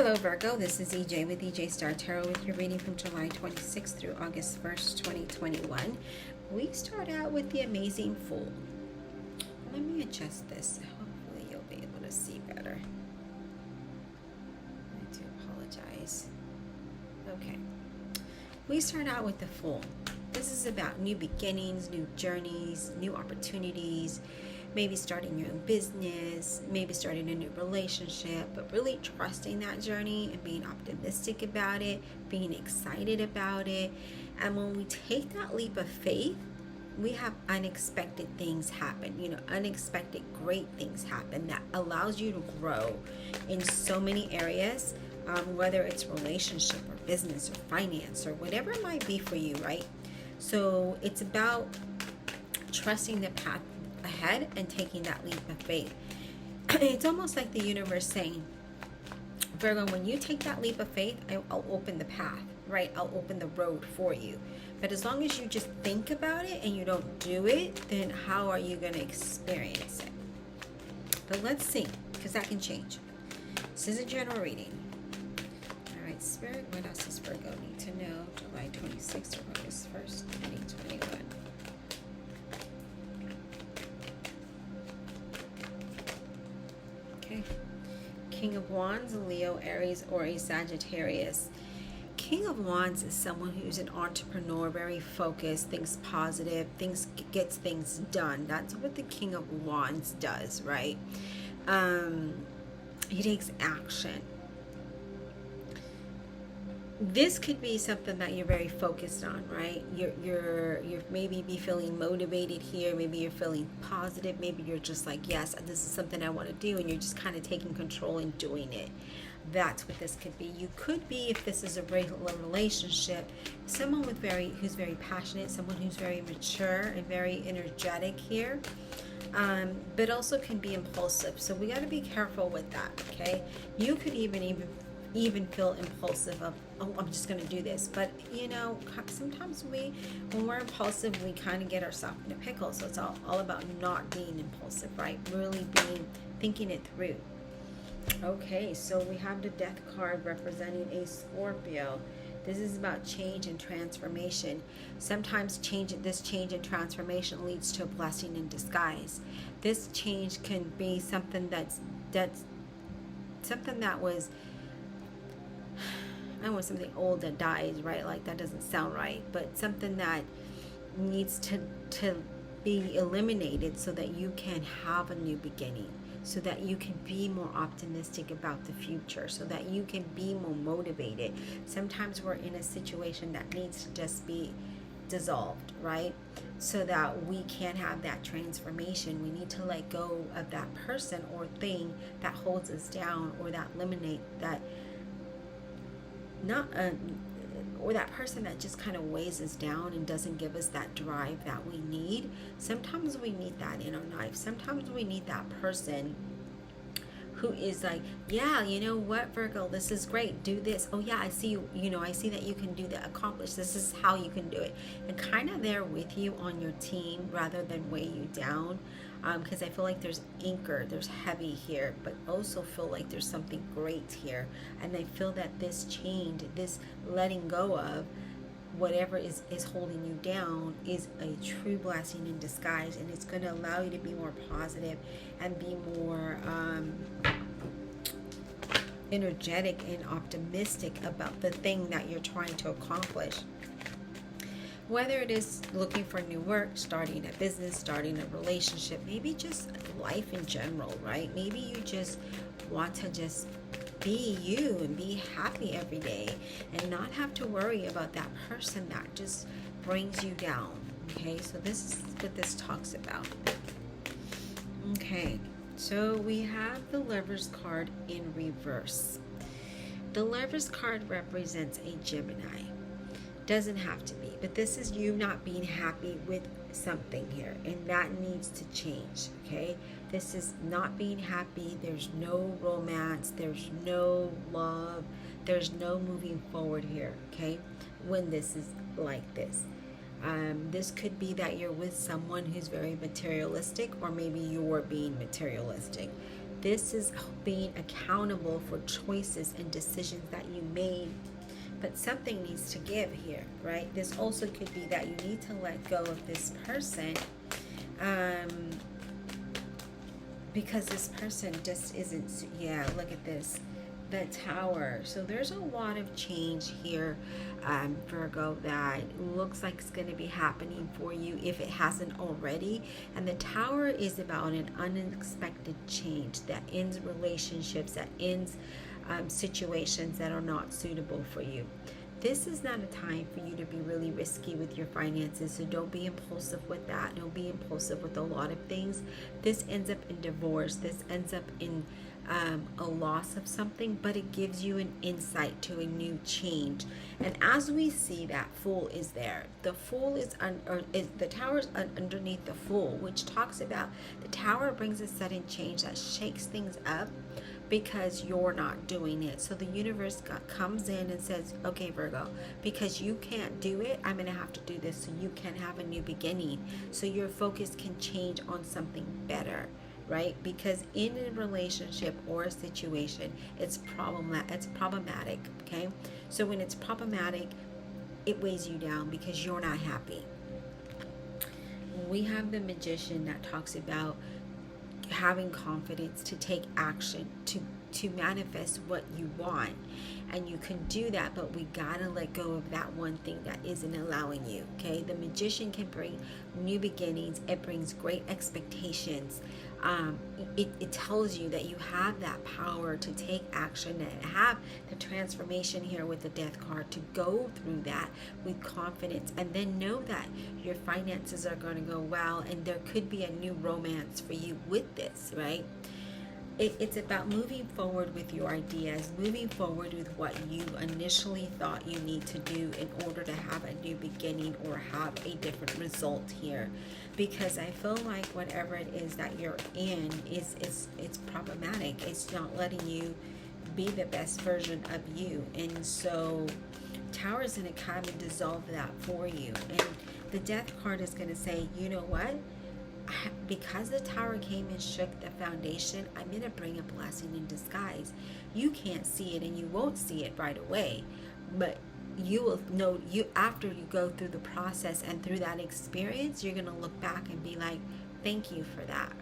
Hello Virgo, this is EJ with EJ Star Tarot with your reading from July 26th through August 1st, 2021. We start out with the Amazing Fool. Let me adjust this. Hopefully you'll be able to see better. I do apologize. Okay. We start out with the Fool. This is about new beginnings, new journeys, new opportunities, maybe starting your own business, maybe starting a new relationship, but really trusting that journey and being optimistic about it, being excited about it. And when we take that leap of faith, we have unexpected things happen, unexpected great things happen that allows you to grow in so many areas, whether it's relationship or business or finance or whatever it might be for you, right? So it's about trusting the path ahead and taking that leap of faith. It's almost like the universe saying, Virgo, when you take that leap of faith, I'll open the path, right? I'll open the road for you. But as long as you just think about it and you don't do it, then how are you going to experience it? But let's see, because that can change. This is a general reading. All right, Spirit, what else does Virgo need to know? July 26th or August 1st, 2021. Okay. King of Wands, Leo, Aries, or a Sagittarius. King of Wands is someone who's an entrepreneur, very focused, thinks positive, gets things done. That's what the King of Wands does, right? He takes action. This could be something that you're very focused on, right? You're maybe be feeling motivated here. Maybe you're feeling positive. Maybe you're just like, yes, this is something I want to do, and you're just kind of taking control and doing it. That's what this could be. You could be, if this is a relationship, someone who's very passionate, someone who's very mature and very energetic here. But also can be impulsive. So we got to be careful with that, okay? You could even feel impulsive of, oh, I'm just going to do this. But, sometimes when we're impulsive, we kind of get ourselves in a pickle. So it's all about not being impulsive, right? Really thinking it through. Okay, so we have the Death card representing a Scorpio. This is about change and transformation. Sometimes this change and transformation leads to a blessing in disguise. This change can be something that's something that was, I don't want something old that dies, right? Like that doesn't sound right, but something that needs to be eliminated so that you can have a new beginning, so that you can be more optimistic about the future, so that you can be more motivated. Sometimes we're in a situation that needs to just be dissolved, right? So that we can have that transformation. We need to let go of that person or thing that holds us down, or that or that person that just kind of weighs us down and doesn't give us that drive that we need. Sometimes we need that in our life. Sometimes we need that person who is like, yeah, you know what, Virgo, this is great, do this. Oh yeah, I see you, I see that you can do that, accomplish, this is how you can do it. And kind of there with you on your team rather than weigh you down. Because I feel like there's there's heavy here, but also feel like there's something great here. And I feel that this change, this letting go of whatever is holding you down is a true blessing in disguise, and it's going to allow you to be more positive and be more energetic and optimistic about the thing that you're trying to accomplish. Whether it is looking for new work, starting a business, starting a relationship, maybe just life in general, right? Maybe you just want to just be you and be happy every day and not have to worry about that person that just brings you down. Okay, so this is what this talks about. Okay, so we have the Lovers card in reverse. The Lovers card represents a Gemini. Doesn't have to be, but this is you not being happy with something here, and that needs to change. Okay, this is not being happy. There's no romance, there's no love, there's no moving forward here. Okay, when this is like this, this could be that you're with someone who's very materialistic, or maybe you're being materialistic. This is being accountable for choices and decisions that you made. But something needs to give here, right? This also could be that you need to let go of this person, because this person just isn't, yeah, look at this, the Tower. So there's a lot of change here, Virgo, that looks like it's going to be happening for you if it hasn't already. And the Tower is about an unexpected change that ends relationships, that ends situations that are not suitable for you. This is not a time for you to be really risky with your finances, so don't be impulsive with that. Don't be impulsive with a lot of things. This ends up in divorce. This ends up in a loss of something, but it gives you an insight to a new change. And as we see, that Fool is there. The Fool is the Tower is underneath the Fool, which talks about the Tower brings a sudden change that shakes things up because you're not doing it. So the universe comes in and says, okay, Virgo, because you can't do it, I'm going to have to do this so you can have a new beginning. So your focus can change on something better, right? Because in a relationship or a situation, it's problematic, okay? So when it's problematic, it weighs you down because you're not happy. We have the Magician that talks about having confidence to take action, to manifest what you want. And you can do that, but we gotta let go of that one thing that isn't allowing you, okay? The Magician can bring new beginnings. It brings great expectations. It tells you that you have that power to take action and have the transformation here with the Death card, to go through that with confidence, and then know that your finances are going to go well, and there could be a new romance for you with this, right? It's about moving forward with your ideas, moving forward with what you initially thought you need to do in order to have a new beginning or have a different result here. Because I feel like whatever it is that you're in it's problematic. It's not letting you be the best version of you. And so Tower is going to come and dissolve that for you. And the Death card is going to say, you know what? Because the Tower came and shook the foundation, I'm going to bring a blessing in disguise. You can't see it and you won't see it right away, but you will know, after you go through the process and through that experience, you're going to look back and be like, thank you for that.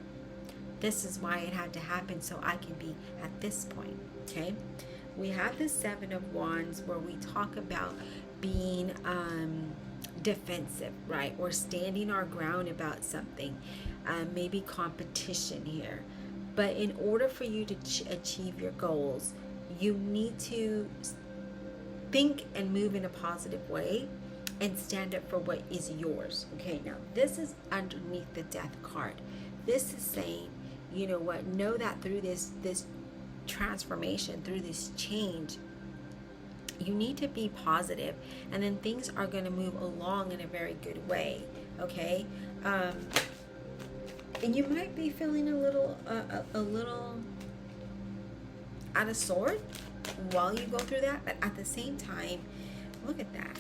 This is why it had to happen, so I can be at this point, okay? We have the Seven of Wands, where we talk about being defensive, right? Or standing our ground about something. Maybe competition here. But in order for you to achieve your goals, you need to think and move in a positive way and stand up for what is yours. Okay, now this is underneath the Death card. This is saying, you know what, know that through this transformation, through this change, you need to be positive, and then things are going to move along in a very good way, okay? And you might be feeling a little out of sort while you go through that, but at the same time, look at that.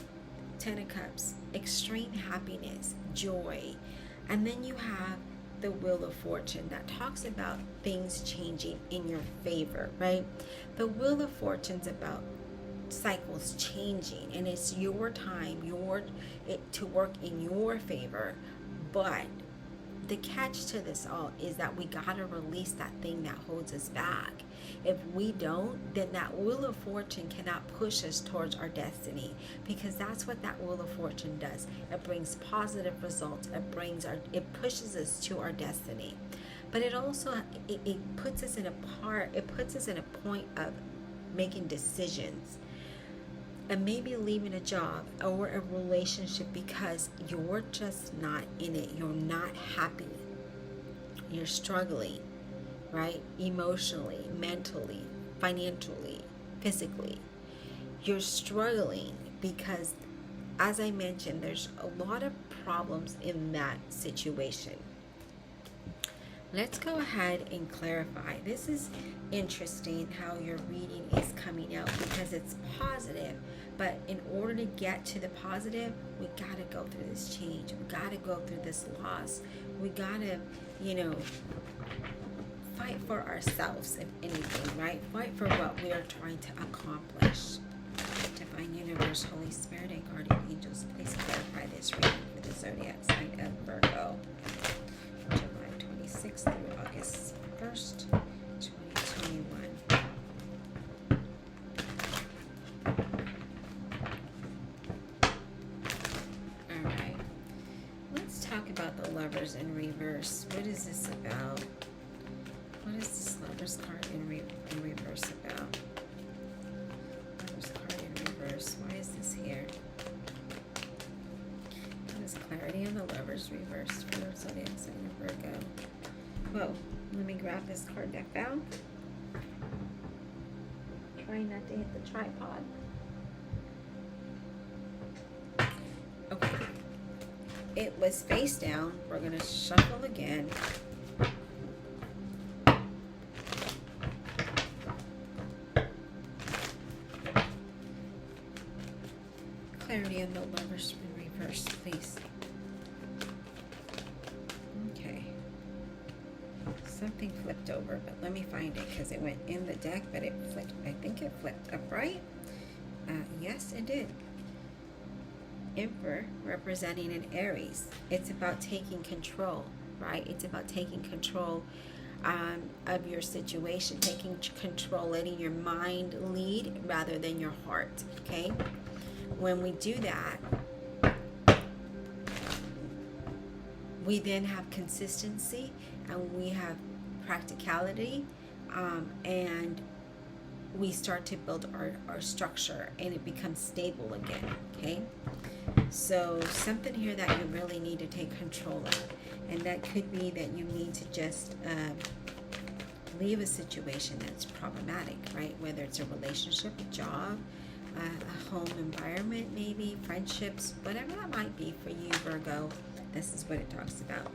10 of Cups, extreme happiness, joy. And then you have the Wheel of Fortune that talks about things changing in your favor, right? The Wheel of Fortune's about cycles changing, and it's your time, to work in your favor. But the catch to this all is that we gotta release that thing that holds us back. If we don't, then that Wheel of Fortune cannot push us towards our destiny, because that's what that Wheel of Fortune does. It brings positive results. It pushes us to our destiny. But it also it puts us in a point of making decisions, and maybe leaving a job or a relationship because you're just not in it. You're not happy. You're struggling, right? Emotionally, mentally, financially, physically. You're struggling because, as I mentioned, there's a lot of problems in that situation. Let's go ahead and clarify. This is interesting how your reading is coming out, because it's positive, but in order to get to the positive, we got to go through this change. We got to go through this loss. We got to, fight fight for ourselves, if anything, right? Fight for what we are trying to accomplish. Divine Universe, Holy Spirit, and Guardian Angels, please clarify this reading for the zodiac sign of Virgo. July 26th through August 1st, 2021. Alright. Let's talk about the Lovers in reverse. What is this about? What is this Lovers card in reverse about? Lovers card in reverse. Why is this here? What is clarity on the Lovers reverse for the zodiac sign of Virgo? Whoa, let me grab this card that fell. Trying not to hit the tripod. Okay. It was face down. We're going to shuffle again. Clarity on the Lovers in reverse, please. Okay. Something flipped over, but let me find it because it went in the deck, but it flipped. I think it flipped upright. Yes, it did. Emperor representing an Aries. It's about taking control, right? It's about taking control of your situation, taking control, letting your mind lead rather than your heart, okay? When we do that, we then have consistency and we have practicality, and we start to build our structure and it becomes stable again, okay? So something here that you really need to take control of, and that could be that you need to just leave a situation that's problematic, right? Whether it's a relationship, a job, a home environment, maybe friendships, whatever that might be for you, Virgo. This is what it talks about,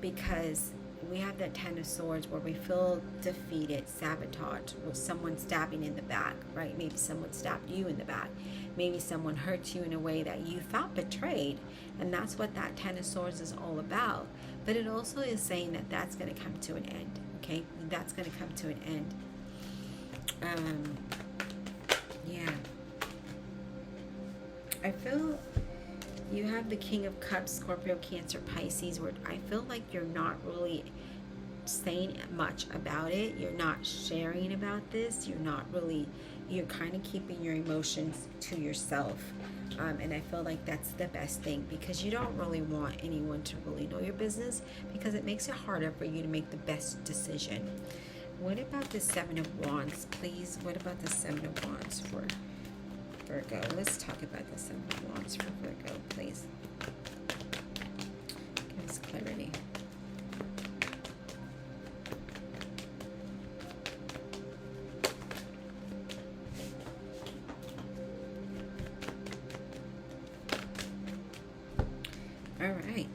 because we have that Ten of Swords where we feel defeated, sabotaged, with someone stabbing in the back, right? Maybe someone stabbed you in the back. Maybe someone hurt you in a way that you felt betrayed, and that's what that Ten of Swords is all about. But it also is saying that that's going to come to an end, okay? That's going to come to an end. Yeah. I feel you have the King of Cups, Scorpio, Cancer, Pisces, where I feel like you're not really saying much about it. You're not sharing about this. You're kind of keeping your emotions to yourself. And I feel like that's the best thing, because you don't really want anyone to really know your business, because it makes it harder for you to make the best decision. What about the Seven of Wands, please? What about the Seven of Wands for Virgo? Let's talk about the Seven of Wands for Virgo, please. Give us clarity. All right.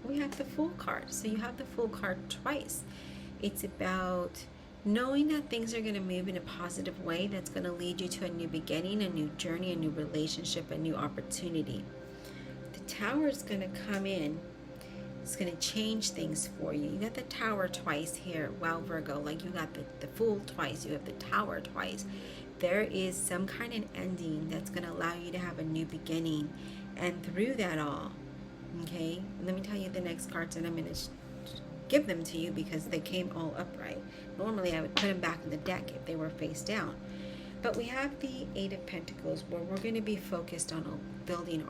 We have the Fool card. So you have the Fool card twice. It's about knowing that things are going to move in a positive way that's going to lead you to a new beginning, a new journey, a new relationship, a new opportunity. The Tower is going to come in. It's going to change things for you. You got the Tower twice here. Wow, Virgo, like you got the Fool twice. You have the Tower twice. There is some kind of ending that's going to allow you to have a new beginning. And through that all, okay, let me tell you the next cards, and I'm going to give them to you because they came all upright. Normally I would put them back in the deck if they were face down. But we have the Eight of Pentacles, where we're going to be focused on building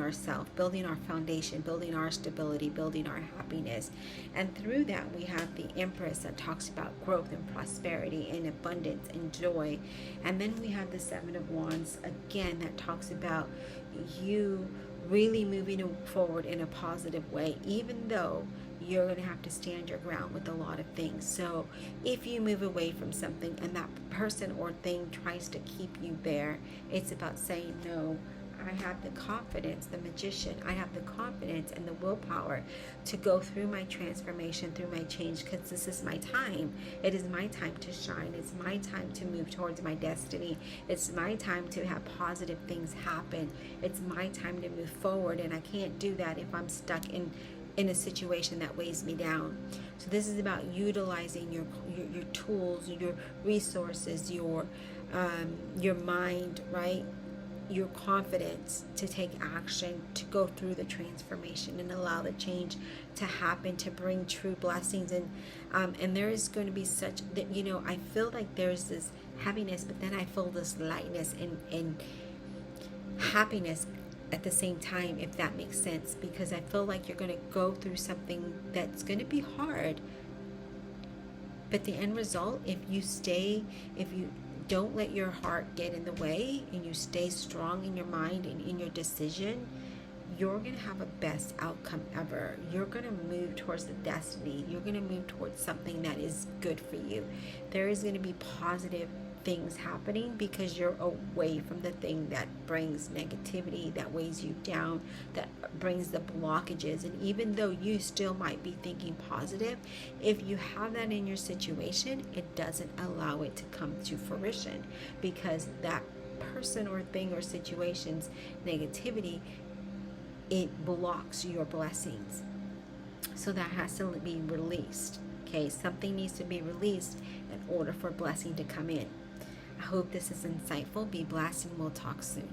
ourselves, building our foundation, building our stability, building our happiness. And through that we have the Empress that talks about growth and prosperity and abundance and joy. And then we have the Seven of Wands again that talks about you really moving forward in a positive way, even though you're going to have to stand your ground with a lot of things. So if you move away from something and that person or thing tries to keep you there, it's about saying no. I have the confidence, the Magician, I have the confidence and the willpower to go through my transformation, through my change, because this is my time. It is my time to shine. It's my time to move towards my destiny. It's my time to have positive things happen. It's my time to move forward, and I can't do that if I'm stuck in in a situation that weighs me down. So this is about utilizing your tools, your resources, your mind, right? Your confidence to take action, to go through the transformation and allow the change to happen, to bring true blessings. And there is going to be such that, you know, I feel like there's this heaviness, but then I feel this lightness and happiness at the same time, if that makes sense, because I feel like you're going to go through something that's going to be hard, but the end result, if you don't let your heart get in the way and you stay strong in your mind and in your decision, you're going to have a best outcome ever. You're going to move towards the destiny. You're going to move towards something that is good for you. There is going to be positive things happening because you're away from the thing that brings negativity, that weighs you down, that brings the blockages. And even though you still might be thinking positive, if you have that in your situation, it doesn't allow it to come to fruition, because that person or thing or situation's negativity, it blocks your blessings. So that has to be released. Okay, something needs to be released in order for blessing to come in. I hope this is insightful. Be blessed, and we'll talk soon.